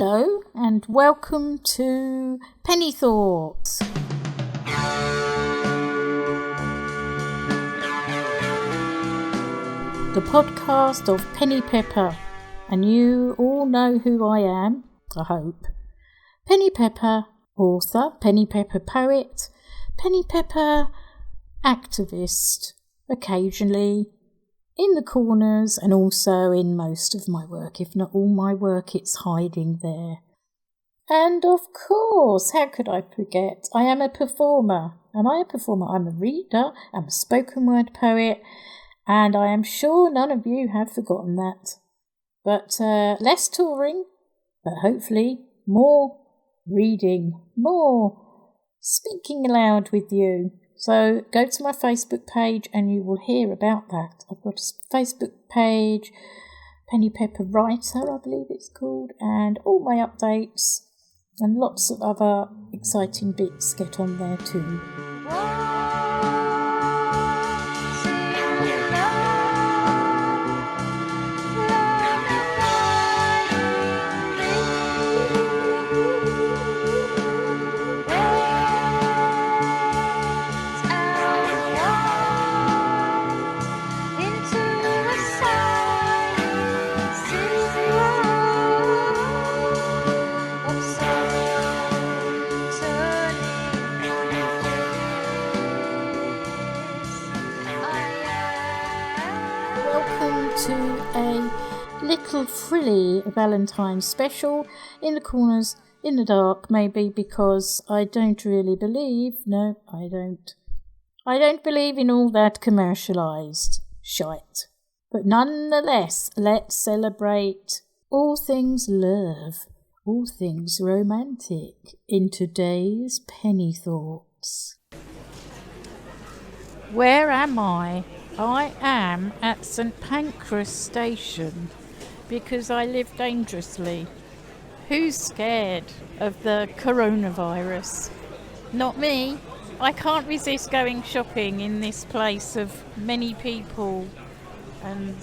Hello and welcome to Penny Thoughts. The podcast of Penny Pepper, and you all know who I am, I hope. Penny Pepper, author, Penny Pepper poet, Penny Pepper activist, occasionally in the corners and also in most of my work. If not all my work, it's hiding there. And of course, how could I forget? I am a performer. Am I a performer? I'm a reader, I'm a spoken word poet, and I am sure none of you have forgotten that. But less touring, but hopefully more reading, more speaking aloud with you. So go to my Facebook page and you will hear about that. I've got a Facebook page, Penny Pepper Writer, I believe it's called, and all my updates and lots of other exciting bits get on there too. To a little frilly Valentine's special in the corners, in the dark, maybe because I don't really believe, I don't believe in all that commercialised shite. But nonetheless, let's celebrate all things love, all things romantic in today's Penny Thoughts. Where am I? I am at St Pancras Station because I live dangerously. Who's scared of the coronavirus? Not me. I can't resist going shopping in this place of many people and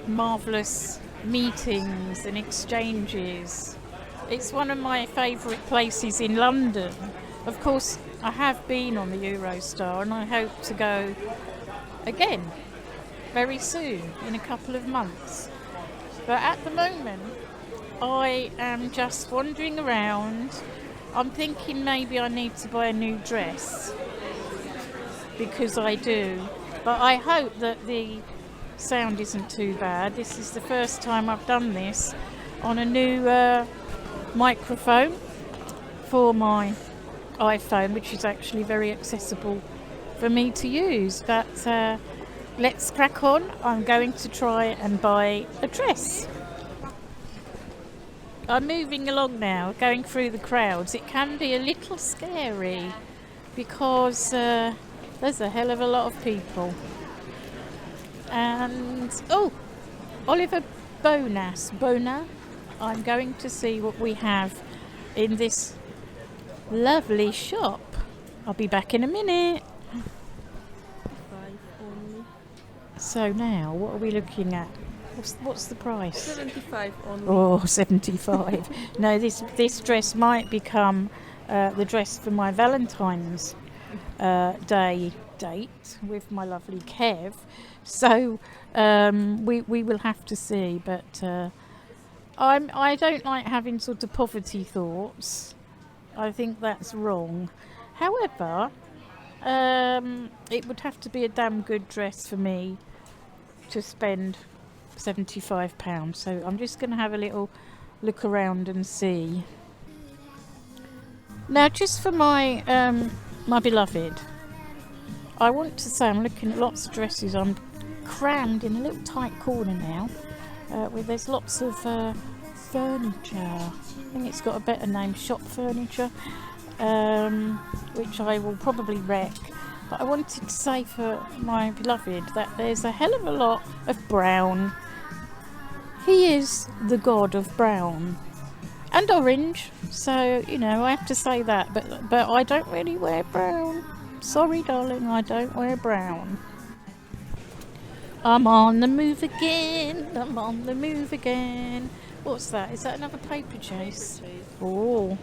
marvellous meetings and exchanges. It's one of my favourite places in London. Of course, I have been on the Eurostar and I hope to go again very soon, in a couple of months. But at the moment I am just wandering around. I'm thinking maybe I need to buy a new dress, because I do, but I hope that the sound isn't too bad. This is the first time I've done this on a new microphone for my iPhone, which is actually very accessible for me to use, but let's crack on. I'm going to try and buy a dress. I'm moving along now, going through the crowds. It can be a little scary because there's a hell of a lot of people. And Oliver Bona, I'm going to see what we have in this lovely shop. I'll be back in a minute. So now, what are we looking at? What's the price? 75 only. Oh, 75. No, this dress might become the dress for my Valentine's Day date with my lovely Kev. So we will have to see. But I don't like having sort of poverty thoughts. I think that's wrong. However, it would have to be a damn good dress for me to spend £75. So I'm just going to have a little look around and see. Now, just for my my beloved, I want to say I'm looking at lots of dresses. I'm crammed in a little tight corner now, where there's lots of furniture. I think it's got a better name, shop furniture. Which I will probably wreck. But I wanted to say for my beloved that there's a hell of a lot of brown. He is the god of brown and orange, so I have to say that. But I don't really wear brown. Sorry, darling, I don't wear brown. I'm on the move again. What's that? Is that another paper chase? Oh.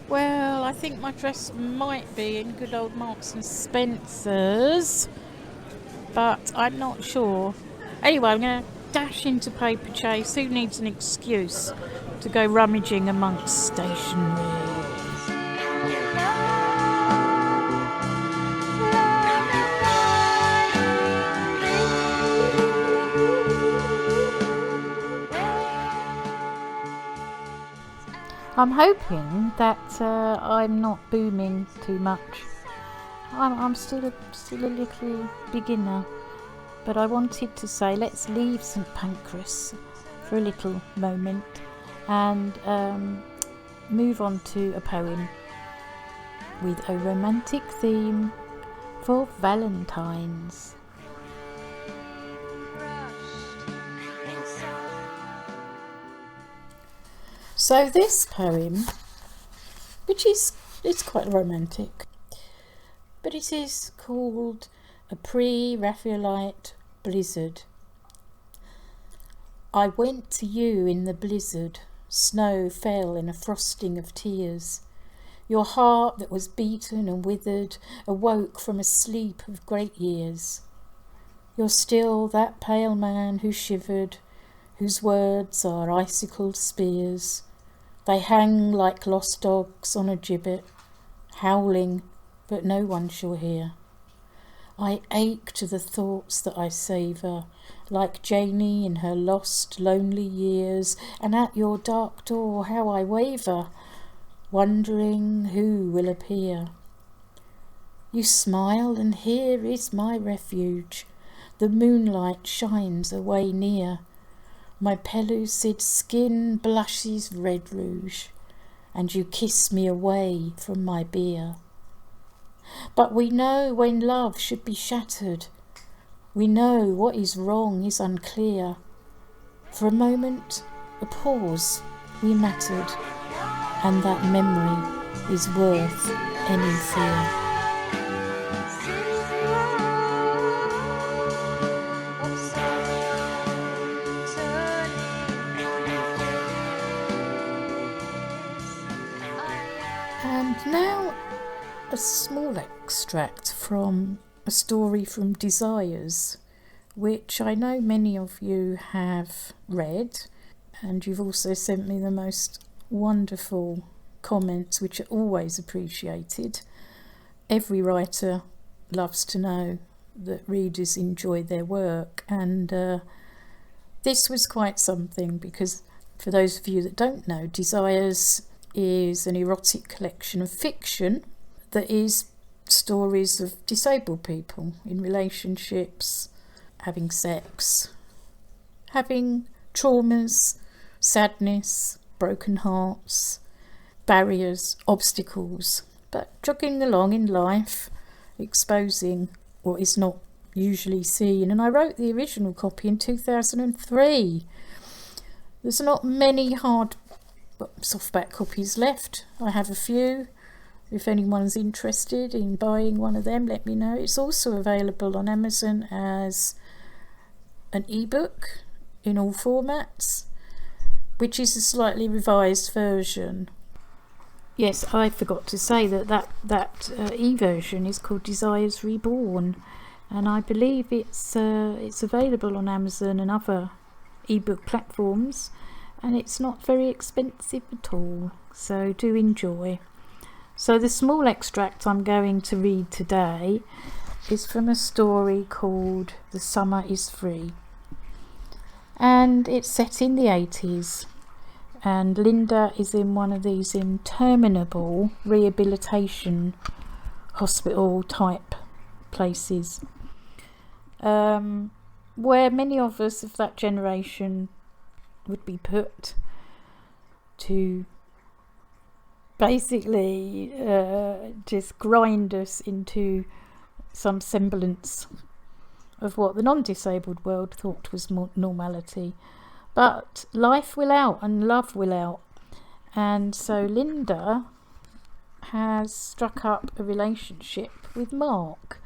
Well, I think my dress might be in good old Marks and Spencer's, but I'm not sure. Anyway, I'm going to dash into paper chase. Who needs an excuse to go rummaging amongst stationery? I'm hoping that I'm not booming too much. I'm still a little beginner, but I wanted to say let's leave St Pancras for a little moment and move on to a poem with a romantic theme for Valentine's. So this poem, which is it's quite romantic, but it is called A Pre-Raphaelite Blizzard. I went to you in the blizzard, snow fell in a frosting of tears. Your heart that was beaten and withered awoke from a sleep of great years. You're still that pale man who shivered, whose words are icicled spears. They hang like lost dogs on a gibbet, howling, but no one shall hear. I ache to the thoughts that I savour, like Janey in her lost, lonely years, and at your dark door how I waver, wondering who will appear. You smile, and here is my refuge. The moonlight shines away near. My pellucid skin blushes red rouge, and you kiss me away from my bier. But we know when love should be shattered. We know what is wrong is unclear. For a moment, a pause, we mattered, and that memory is worth any fear. And now a small extract from a story from Desires, which I know many of you have read, and you've also sent me the most wonderful comments, which are always appreciated. Every writer loves to know that readers enjoy their work, and this was quite something, because for those of you that don't know, Desires is an erotic collection of fiction that is stories of disabled people in relationships, having sex, having traumas, sadness, broken hearts, barriers, obstacles, but jogging along in life, exposing what is not usually seen. And I wrote the original copy in 2003. There's not many softback copies left. I have a few. If anyone's interested in buying one of them, let me know. It's also available on Amazon as an ebook in all formats, which is a slightly revised version. Yes, I forgot to say that e-version is called Desires Reborn, and I believe it's available on Amazon and other ebook platforms, and it's not very expensive at all, so do enjoy. So the small extract I'm going to read today is from a story called The Summer is Free, and it's set in the 80s, and Linda is in one of these interminable rehabilitation hospital type places, where many of us of that generation would be put to basically just grind us into some semblance of what the non-disabled world thought was normality. But life will out and love will out, and so Linda has struck up a relationship with Mark,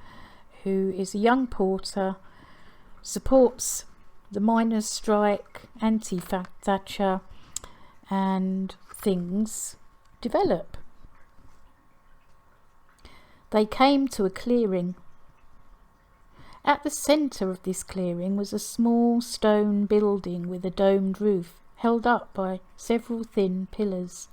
who is a young porter, supports the miners' strike, anti-Thatcher, and things develop. They came to a clearing. At the centre of this clearing was a small stone building with a domed roof, held up by several thin pillars.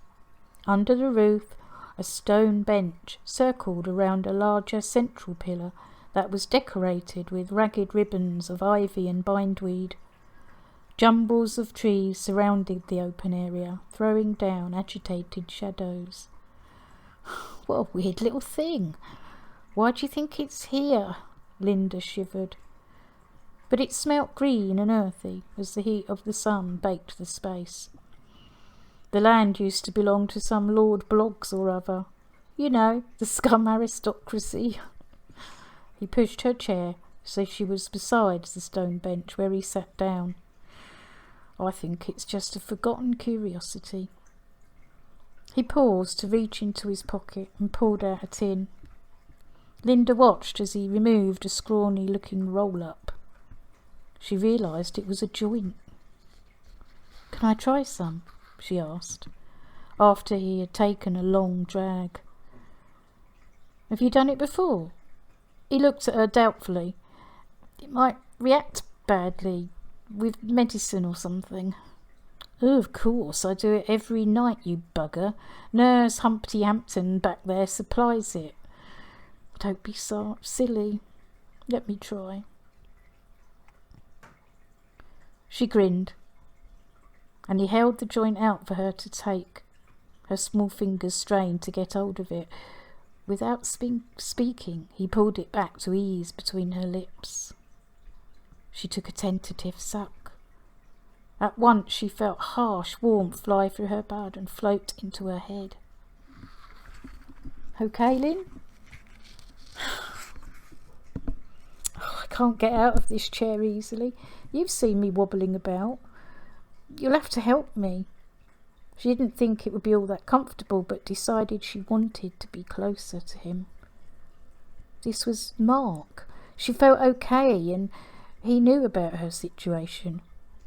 Under the roof, a stone bench circled around a larger central pillar that was decorated with ragged ribbons of ivy and bindweed. Jumbles of trees surrounded the open area, throwing down agitated shadows. What a weird little thing. Why do you think it's here? Linda shivered. But it smelt green and earthy as the heat of the sun baked the space. The land used to belong to some Lord Bloggs or other. You know, the scum aristocracy. He pushed her chair so she was beside the stone bench where he sat down. I think it's just a forgotten curiosity. He paused to reach into his pocket and pulled out a tin. Linda watched as he removed a scrawny-looking roll-up. She realised it was a joint. "Can I try some?" she asked, after he had taken a long drag. "Have you done it before?" He looked at her doubtfully. "It might react badly with medicine or something." "Oh, of course, I do it every night, you bugger. Nurse Humpty Hampton back there supplies it." "Don't be so silly. Let me try." She grinned, and he held the joint out for her to take. Her small fingers strained to get hold of it. Without speaking, he pulled it back to ease between her lips. She took a tentative suck. At once she felt harsh warmth fly through her blood and float into her head. "Okay, Lynn?" "I can't get out of this chair easily. You've seen me wobbling about. You'll have to help me." She didn't think it would be all that comfortable, but decided she wanted to be closer to him. This was Mark. She felt okay, and he knew about her situation.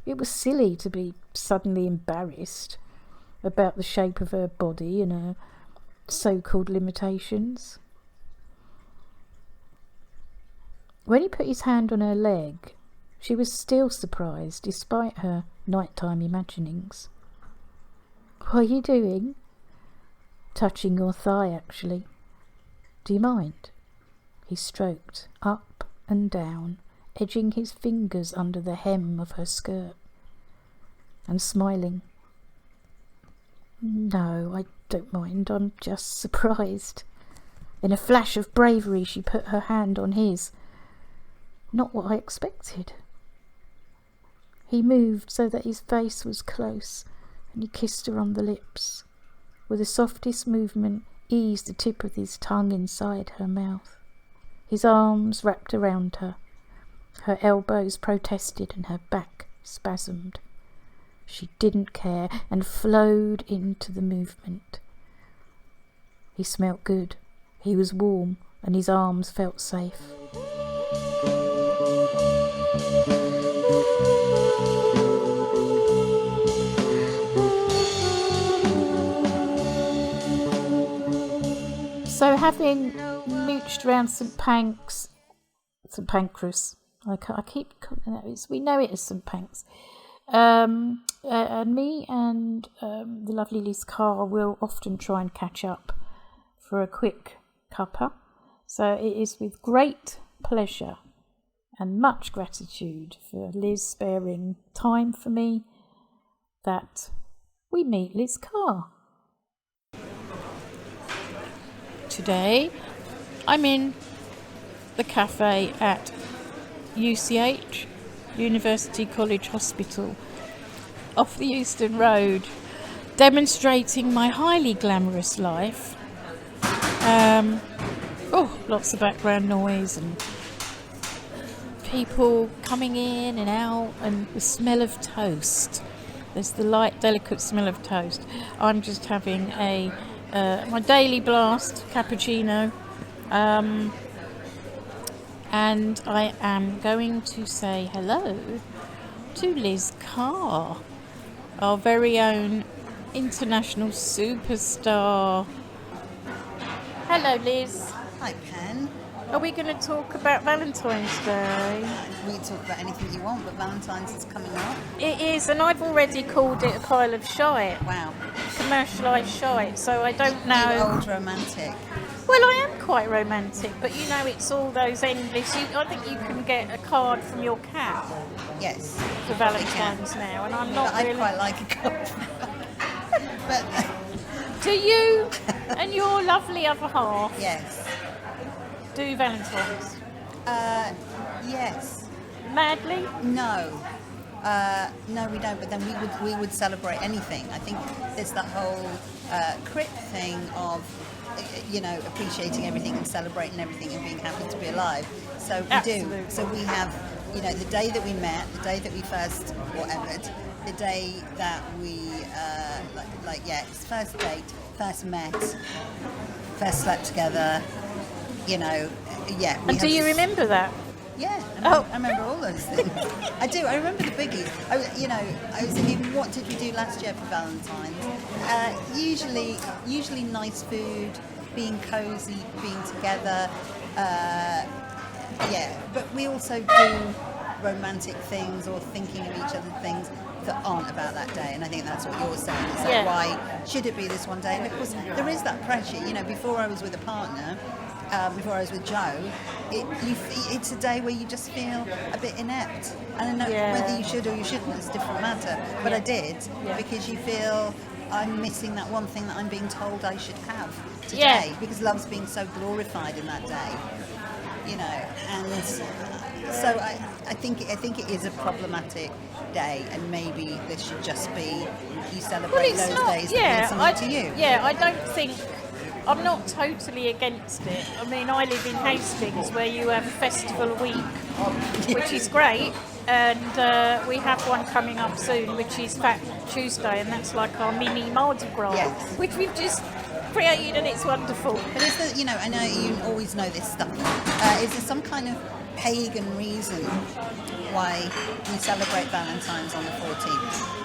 It was silly to be suddenly embarrassed about the shape of her body and her so-called limitations. When he put his hand on her leg, she was still surprised despite her nighttime imaginings. "What are you doing?" "Touching your thigh, actually. Do you mind?" He stroked up and down, edging his fingers under the hem of her skirt, and smiling. "No, I don't mind. I'm just surprised." In a flash of bravery, she put her hand on his. "Not what I expected." He moved so that his face was close, and he kissed her on the lips. With the softest movement, eased the tip of his tongue inside her mouth. His arms wrapped around her. Her elbows protested and her back spasmed. She didn't care and flowed into the movement. He smelt good. He was warm, and his arms felt safe. So having mooched around St Pancras, I keep calling it, we know it as St Pancras, and me and the lovely Liz Carr will often try and catch up for a quick cuppa. So it is with great pleasure and much gratitude for Liz sparing time for me that we meet Liz Carr. Today I'm in the cafe at UCH, University College Hospital, off the Euston Road, demonstrating my highly glamorous life. Lots of background noise and people coming in and out, and the smell of toast. There's the light, delicate smell of toast. I'm just having my daily blast cappuccino, and I am going to say hello to Liz Carr, our very own international superstar. Hello, Liz. Hi, Pen. Are we going to talk about Valentine's Day? We can talk about anything you want, but Valentine's is coming up. It is, and I've already called it a pile of shite, Wow. commercialised shite, so I don't You know. old romantic. Well, I am quite romantic, but you know, it's all those endless. I think you can get a card from your cat Yes. for Valentine's now, and I'm not But really. I quite like a couple. But Do you and your lovely other half yes. do Valentine's? Yes. Madly? No. No, we don't. But then we would celebrate anything. I think there's the whole crit thing of appreciating everything and celebrating everything and being happy to be alive. So we Absolutely. do. So we have the day that we met, the day that we first whatevered, the day that we it's first date, first met, first slept together. And do you remember that? Yeah, Oh. I remember all those things. I do. I remember the biggies. I was thinking, what did we do last year for Valentine's? Usually nice food, being cozy, being together. But we also do romantic things or thinking of each other things that aren't about that day. And I think that's what you're saying. It's like, why should it be this one day? And of course, there is that pressure. Before I was with a partner. Before I was with Joe, it's a day where you just feel a bit inept. I don't know whether you should or you shouldn't, it's a different matter. But I did, because you feel I'm missing that one thing that I'm being told I should have today, because love's being so glorified in that day. And so I think it is a problematic day, and maybe this should just be you celebrate those days that mean something to you. Yeah, I don't think. I'm not totally against it. I mean, I live in Hastings, where you have a festival a week, which is great, and we have one coming up soon, which is Fat Tuesday, and that's like our mini Mardi Gras, which we've just created, and it's wonderful. But is there, I know you always know this stuff. Is there some kind of pagan reason why we celebrate Valentine's on the 14th?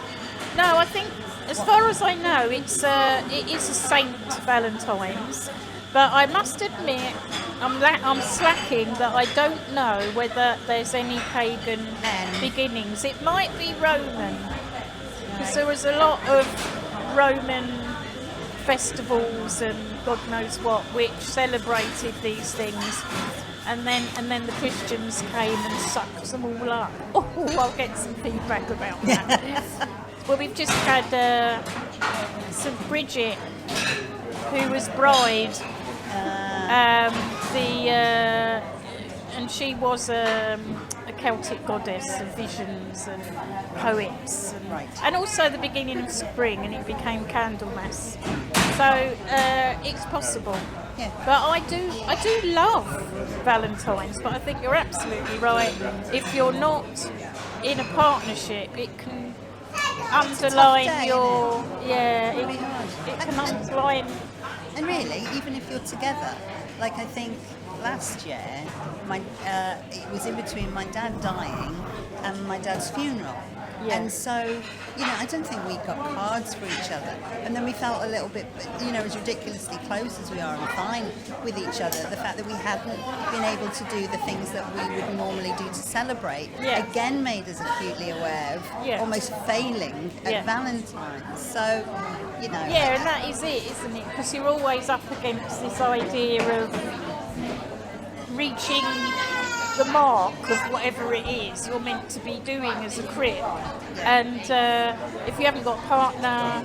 No, I think, as far as I know, it is a Saint Valentine's. But I must admit, I'm slacking that I don't know whether there's any pagan beginnings. It might be Roman, because there was a lot of Roman festivals and God knows what, which celebrated these things. And then the Christians came and sucked them all up. Oh, I'll get some feedback about that. Well, we've just had St. Bridget, who was bride. And she was a Celtic goddess of visions and poets, and also the beginning of spring, and it became Candlemas. So it's possible. Yeah. But I do love Valentine's, but I think you're absolutely right. If you're not in a partnership, it can underline it can underline. And really, even if you're together, like I think last year, it was in between my dad dying and my dad's funeral. Yeah. And so, I don't think we got cards for each other. And then we felt a little bit, as ridiculously close as we are and fine with each other, the fact that we hadn't been able to do the things that we would normally do to celebrate, again made us acutely aware of almost failing at Valentine's. So, Yeah, and that is it, isn't it? Because you're always up against this idea of reaching the mark of whatever it is you're meant to be doing as a crib. And if you haven't got a partner,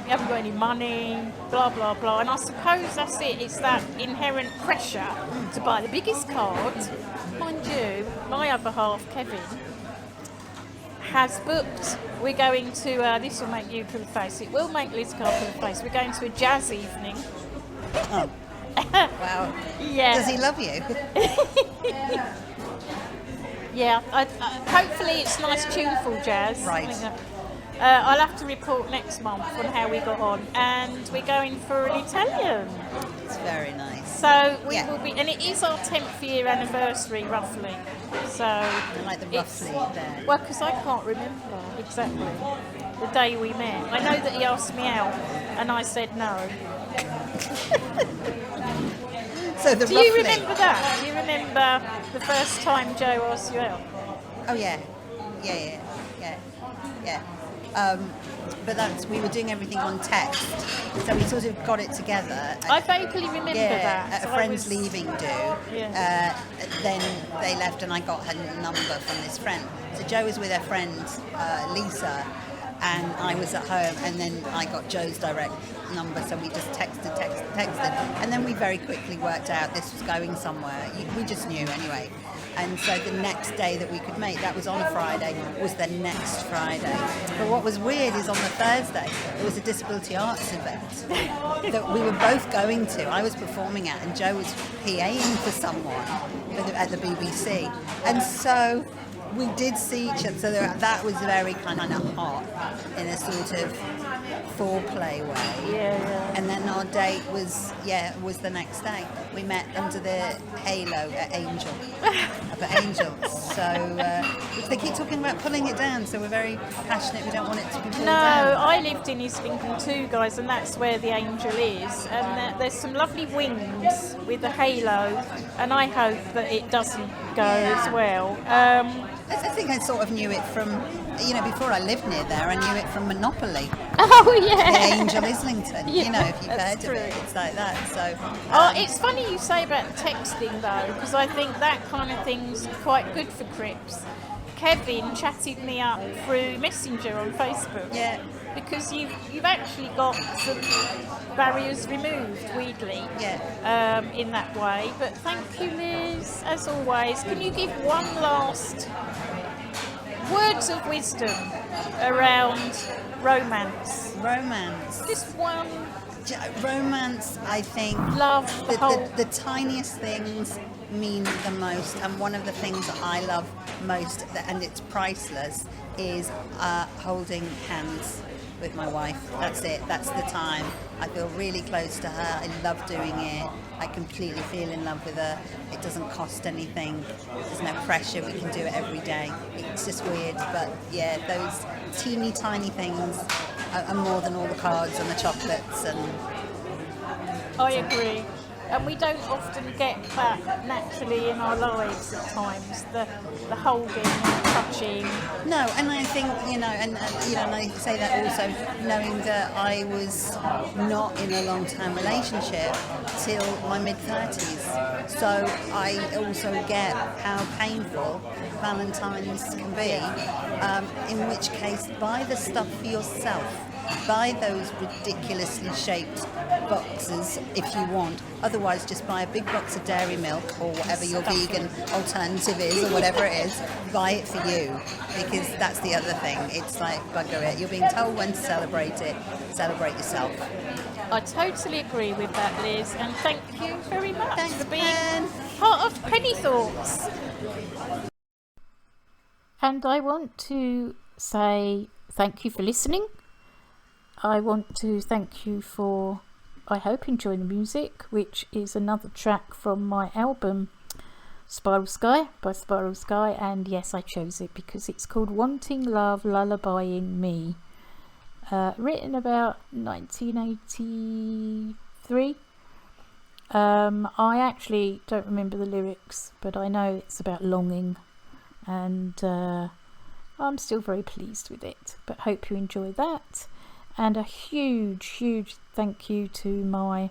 you haven't got any money, blah, blah, blah. And I suppose that's it. It's that inherent pressure to buy the biggest card. Mind you, my other half, Kevin, has booked. We're going to, this will make you pull a face. It will make Liz pull a face. We're going to a jazz evening. Oh. Wow. Yeah. Does he love you? Yeah. Hopefully it's nice, tuneful jazz. Right. I'll have to report next month on how we got on, and we're going for an Italian. It's very nice. So we will be, and it is our 10th year anniversary, roughly. So I like the roughly there. Well, because I can't remember exactly. the day we met. I know that he asked me out, and I said no. So Do you remember that? Do you remember the first time Joe asked you out? Oh yeah. But we were doing everything on text, so we sort of got it together. I vaguely remember that. At a friend's leaving do. Yeah. Then they left, and I got her number from this friend. So Joe was with her friend Lisa, and I was at home, and then I got Joe's direct number, so we just texted, and then we very quickly worked out this was going somewhere. We just knew anyway. And so the next day that we could make, that was on a Friday, was the next Friday. But what was weird is on the Thursday, there was a disability arts event that we were both going to. I was performing at, and Joe was PAing for someone at the BBC. And so we did see each other, so that was very kind of hot in a sort of foreplay way. Yeah. And then our date was the next day. We met under the halo at Angel, up at Angels. So which they keep talking about pulling it down. So we're very passionate. We don't want it to be pulled down. No, I lived in Islington too, guys, and that's where the Angel is. And there's some lovely wings with the halo, and I hope that it doesn't go as well. I think I sort of knew it from, before I lived near there, I knew it from Monopoly. Oh, yeah. The Angel Islington. Yeah, if you've heard of it, it's like that. So. It's funny you say about texting though, because I think that kind of thing's quite good for Crips. Kevin chatted me up through Messenger on Facebook. Yeah. Because you've actually got some barriers removed, weirdly, in that way. But thank you, Liz, as always. Can you give one last words of wisdom around romance? Romance. Just one. Romance, I think. Love. The tiniest things mean the most, and one of the things that I love most, and it's priceless, is holding hands with my wife. That's it. That's the time. I feel really close to her. I love doing it. I completely feel in love with her. It doesn't cost anything. There's no pressure. We can do it every day. It's just weird, but yeah, those teeny tiny things are more than all the cards and the chocolates. And I agree. And we don't often get that naturally in our lives at times, the holding and touching. No, and I think, and I say that also knowing that I was not in a long-term relationship till my mid-30s. So I also get how painful Valentine's can be, in which case buy the stuff for yourself. Buy those ridiculously shaped boxes if you want. Otherwise, just buy a big box of dairy milk or whatever your vegan alternative is, or whatever it is. Buy it for you, because that's the other thing. It's like, bugger it. You're being told when to celebrate it. Celebrate yourself. I totally agree with that, Liz, and thank you very much Thanks, for being Pen. part of Penny Thoughts. And I want to say thank you for listening. I want to thank you for, I hope, enjoying the music, which is another track from my album Spiral Sky by Spiral Sky, and yes, I chose it because it's called Wanting Love Lullabying Me, written about 1983. I actually don't remember the lyrics, but I know it's about longing, and I'm still very pleased with it, but hope you enjoy that. And a huge thank you to my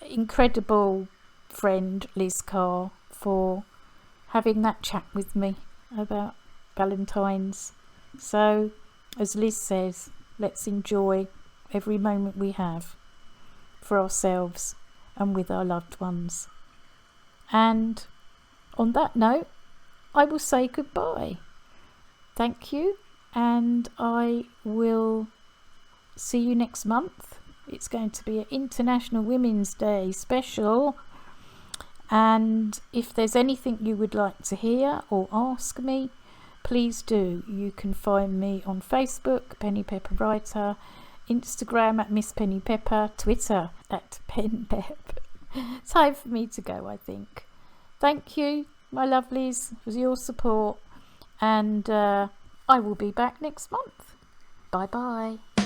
incredible friend Liz Carr for having that chat with me about Valentine's. So, as Liz says, let's enjoy every moment we have for ourselves and with our loved ones. And on that note, I will say goodbye. Thank you. And I will see you next month. It's going to be an International Women's Day special. And if there's anything you would like to hear or ask me, please do. You can find me on Facebook, Penny Pepper Writer, Instagram at Miss Penny Pepper, Twitter at PenPep. Time for me to go, I think. Thank you, my lovelies, for your support. And I will be back next month. Bye bye.